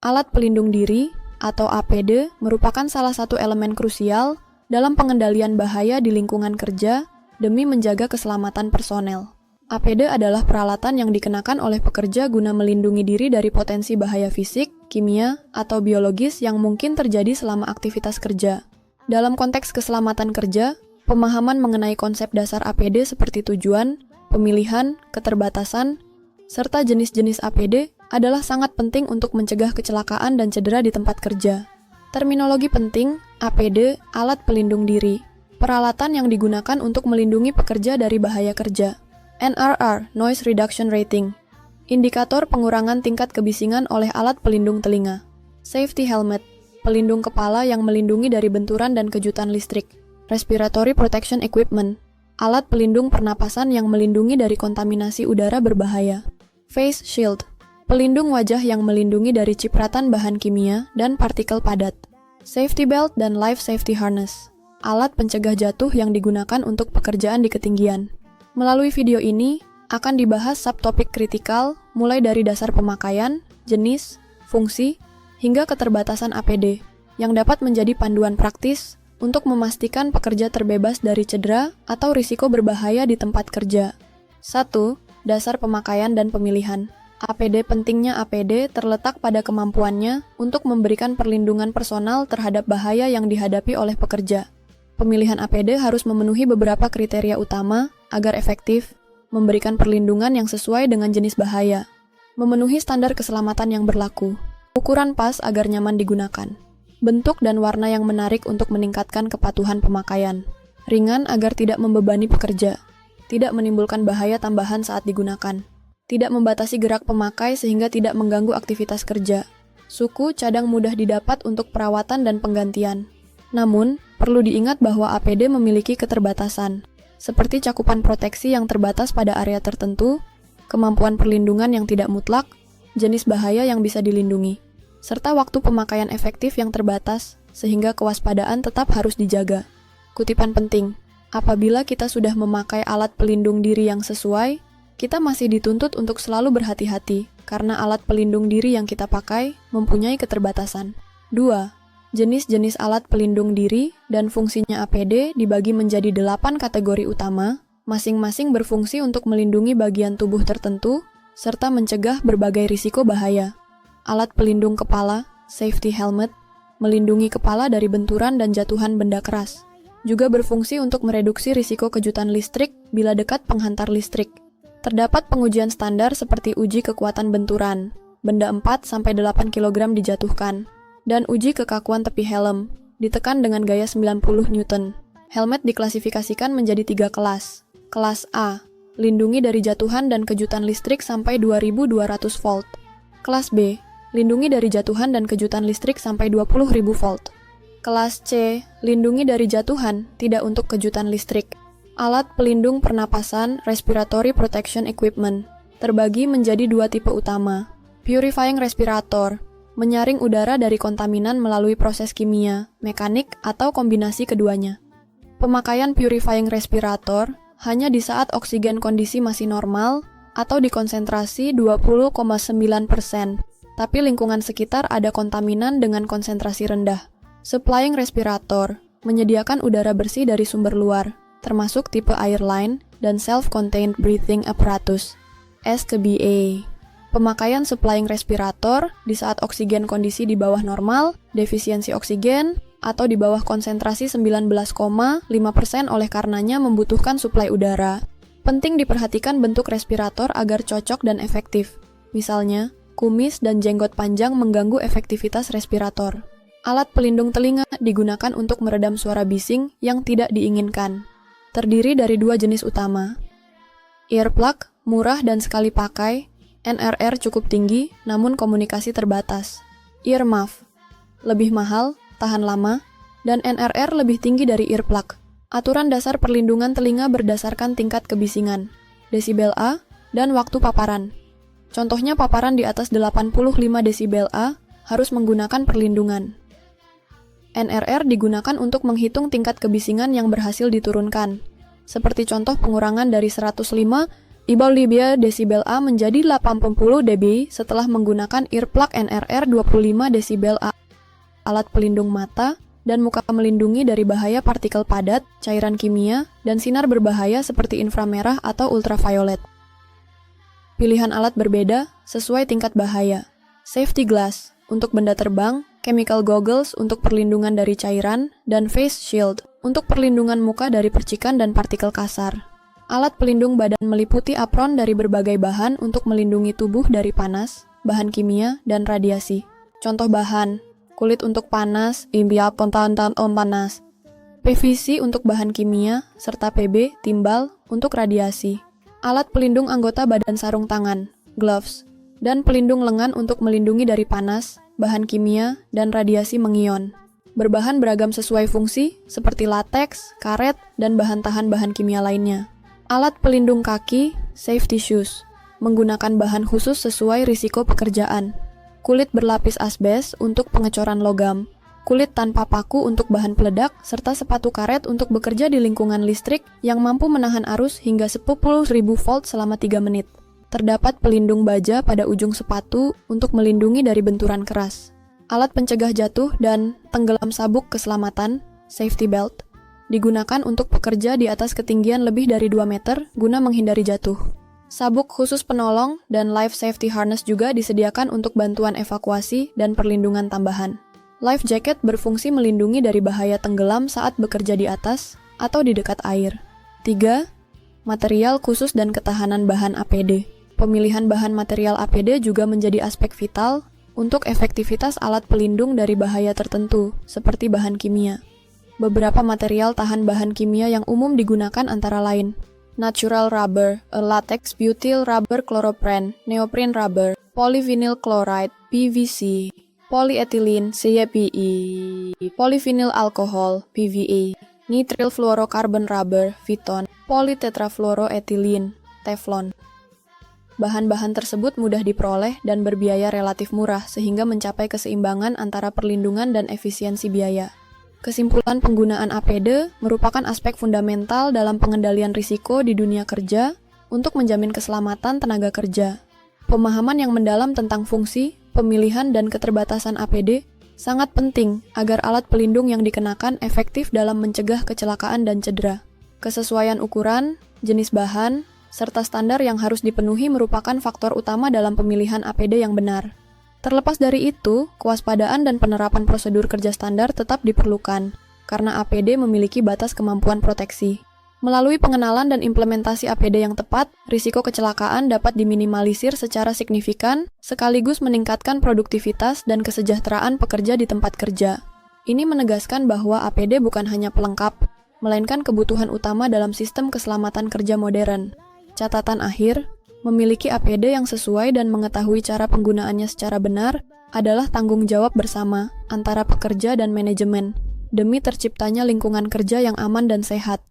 Alat pelindung diri atau APD merupakan salah satu elemen krusial dalam pengendalian bahaya di lingkungan kerja demi menjaga keselamatan personel. APD adalah peralatan yang dikenakan oleh pekerja guna melindungi diri dari potensi bahaya fisik, kimia, atau biologis yang mungkin terjadi selama aktivitas kerja. Dalam konteks keselamatan kerja, pemahaman mengenai konsep dasar APD seperti tujuan, pemilihan, keterbatasan, serta jenis-jenis APD adalah sangat penting untuk mencegah kecelakaan dan cedera di tempat kerja. Terminologi penting, APD, alat pelindung diri, peralatan yang digunakan untuk melindungi pekerja dari bahaya kerja. NRR, Noise Reduction Rating, indikator pengurangan tingkat kebisingan oleh alat pelindung telinga. Safety Helmet, pelindung kepala yang melindungi dari benturan dan kejutan listrik. Respiratory Protection Equipment, alat pelindung pernapasan yang melindungi dari kontaminasi udara berbahaya. Face Shield, pelindung wajah yang melindungi dari cipratan bahan kimia dan partikel padat. Safety Belt dan Life Safety Harness, alat pencegah jatuh yang digunakan untuk pekerjaan di ketinggian. Melalui video ini, akan dibahas subtopik kritikal mulai dari dasar pemakaian, jenis, fungsi, hingga keterbatasan APD, yang dapat menjadi panduan praktis untuk memastikan pekerja terbebas dari cedera atau risiko berbahaya di tempat kerja. 1. Dasar pemakaian dan pemilihan. APD pentingnya APD terletak pada kemampuannya untuk memberikan perlindungan personal terhadap bahaya yang dihadapi oleh pekerja. Pemilihan APD harus memenuhi beberapa kriteria utama agar efektif, memberikan perlindungan yang sesuai dengan jenis bahaya, memenuhi standar keselamatan yang berlaku, ukuran pas agar nyaman digunakan, bentuk dan warna yang menarik untuk meningkatkan kepatuhan pemakaian, ringan agar tidak membebani pekerja, tidak menimbulkan bahaya tambahan saat digunakan, tidak membatasi gerak pemakai sehingga tidak mengganggu aktivitas kerja. Suku cadang mudah didapat untuk perawatan dan penggantian. Namun, perlu diingat bahwa APD memiliki keterbatasan, seperti cakupan proteksi yang terbatas pada area tertentu, kemampuan perlindungan yang tidak mutlak, jenis bahaya yang bisa dilindungi, serta waktu pemakaian efektif yang terbatas, sehingga kewaspadaan tetap harus dijaga. Kutipan penting, apabila kita sudah memakai alat pelindung diri yang sesuai, kita masih dituntut untuk selalu berhati-hati, karena alat pelindung diri yang kita pakai mempunyai keterbatasan. 2. Jenis-jenis alat pelindung diri dan fungsinya APD dibagi menjadi 8 kategori utama, masing-masing berfungsi untuk melindungi bagian tubuh tertentu, serta mencegah berbagai risiko bahaya. Alat pelindung kepala, safety helmet, melindungi kepala dari benturan dan jatuhan benda keras. Juga berfungsi untuk mereduksi risiko kejutan listrik bila dekat penghantar listrik. Terdapat pengujian standar seperti uji kekuatan benturan, benda 4-8 kg dijatuhkan, dan uji kekakuan tepi helm, ditekan dengan gaya 90 Newton. Helmet diklasifikasikan menjadi 3 kelas. Kelas A, lindungi dari jatuhan dan kejutan listrik sampai 2200 volt. Kelas B, lindungi dari jatuhan dan kejutan listrik sampai 20.000 volt. Kelas C, lindungi dari jatuhan, tidak untuk kejutan listrik. Alat pelindung pernapasan Respiratory Protection Equipment terbagi menjadi 2 tipe utama. Purifying Respirator, menyaring udara dari kontaminan melalui proses kimia, mekanik, atau kombinasi keduanya. Pemakaian Purifying Respirator hanya di saat oksigen kondisi masih normal atau di konsentrasi 20,9%, tapi lingkungan sekitar ada kontaminan dengan konsentrasi rendah. Supplying Respirator, menyediakan udara bersih dari sumber luar, termasuk tipe airline dan self-contained breathing apparatus, SCBA. Pemakaian supplying respirator di saat oksigen kondisi di bawah normal, defisiensi oksigen, atau di bawah konsentrasi 19,5% oleh karenanya membutuhkan suplai udara. Penting diperhatikan bentuk respirator agar cocok dan efektif. Misalnya, kumis dan jenggot panjang mengganggu efektivitas respirator. Alat pelindung telinga digunakan untuk meredam suara bising yang tidak diinginkan. Terdiri dari 2 jenis utama. Earplug, murah dan sekali pakai, NRR cukup tinggi, namun komunikasi terbatas. Earmuff, lebih mahal, tahan lama, dan NRR lebih tinggi dari earplug. Aturan dasar perlindungan telinga berdasarkan tingkat kebisingan, desibel A, dan waktu paparan. Contohnya paparan di atas 85 desibel A harus menggunakan perlindungan. NRR digunakan untuk menghitung tingkat kebisingan yang berhasil diturunkan, seperti contoh pengurangan dari 105 Ibaulibia desibel A menjadi 80 dB setelah menggunakan earplug NRR 25 desibel A, alat pelindung mata, dan muka melindungi dari bahaya partikel padat, cairan kimia, dan sinar berbahaya seperti inframerah atau ultraviolet. Pilihan alat berbeda sesuai tingkat bahaya. Safety glass untuk benda terbang, chemical goggles untuk perlindungan dari cairan, dan face shield untuk perlindungan muka dari percikan dan partikel kasar. Alat pelindung badan meliputi apron dari berbagai bahan untuk melindungi tubuh dari panas, bahan kimia, dan radiasi. Contoh bahan: kulit untuk panas, imbiak kontan om panas, PVC untuk bahan kimia, serta PB, timbal, untuk radiasi. Alat pelindung anggota badan sarung tangan, gloves, dan pelindung lengan untuk melindungi dari panas, bahan kimia, dan radiasi mengion. Berbahan beragam sesuai fungsi, seperti lateks, karet, dan bahan tahan bahan kimia lainnya. Alat pelindung kaki, safety shoes, menggunakan bahan khusus sesuai risiko pekerjaan. Kulit berlapis asbes untuk pengecoran logam, kulit tanpa paku untuk bahan peledak, serta sepatu karet untuk bekerja di lingkungan listrik yang mampu menahan arus hingga 10.000 volt selama 3 menit. Terdapat pelindung baja pada ujung sepatu untuk melindungi dari benturan keras. Alat pencegah jatuh dan tenggelam sabuk keselamatan, safety belt, digunakan untuk pekerja di atas ketinggian lebih dari 2 meter guna menghindari jatuh. Sabuk khusus penolong dan life safety harness juga disediakan untuk bantuan evakuasi dan perlindungan tambahan. Life jacket berfungsi melindungi dari bahaya tenggelam saat bekerja di atas atau di dekat air. 3. Material khusus dan ketahanan bahan APD. Pemilihan bahan material APD juga menjadi aspek vital untuk efektivitas alat pelindung dari bahaya tertentu, seperti bahan kimia. Beberapa material tahan bahan kimia yang umum digunakan antara lain: natural rubber, a latex butyl rubber chloroprene, neoprene rubber, polyvinyl chloride, PVC, polyethylene, CPE, polyvinyl alcohol, PVA, nitrile fluorocarbon rubber, Viton, polytetrafluoroethylene, Teflon. Bahan-bahan tersebut mudah diperoleh dan berbiaya relatif murah sehingga mencapai keseimbangan antara perlindungan dan efisiensi biaya. Kesimpulan, penggunaan APD merupakan aspek fundamental dalam pengendalian risiko di dunia kerja untuk menjamin keselamatan tenaga kerja. Pemahaman yang mendalam tentang fungsi, pemilihan, dan keterbatasan APD sangat penting agar alat pelindung yang dikenakan efektif dalam mencegah kecelakaan dan cedera. Kesesuaian ukuran, jenis bahan, serta standar yang harus dipenuhi merupakan faktor utama dalam pemilihan APD yang benar. Terlepas dari itu, kewaspadaan dan penerapan prosedur kerja standar tetap diperlukan, karena APD memiliki batas kemampuan proteksi. Melalui pengenalan dan implementasi APD yang tepat, risiko kecelakaan dapat diminimalisir secara signifikan, sekaligus meningkatkan produktivitas dan kesejahteraan pekerja di tempat kerja. Ini menegaskan bahwa APD bukan hanya pelengkap, melainkan kebutuhan utama dalam sistem keselamatan kerja modern. Catatan akhir, memiliki APD yang sesuai dan mengetahui cara penggunaannya secara benar adalah tanggung jawab bersama antara pekerja dan manajemen, demi terciptanya lingkungan kerja yang aman dan sehat.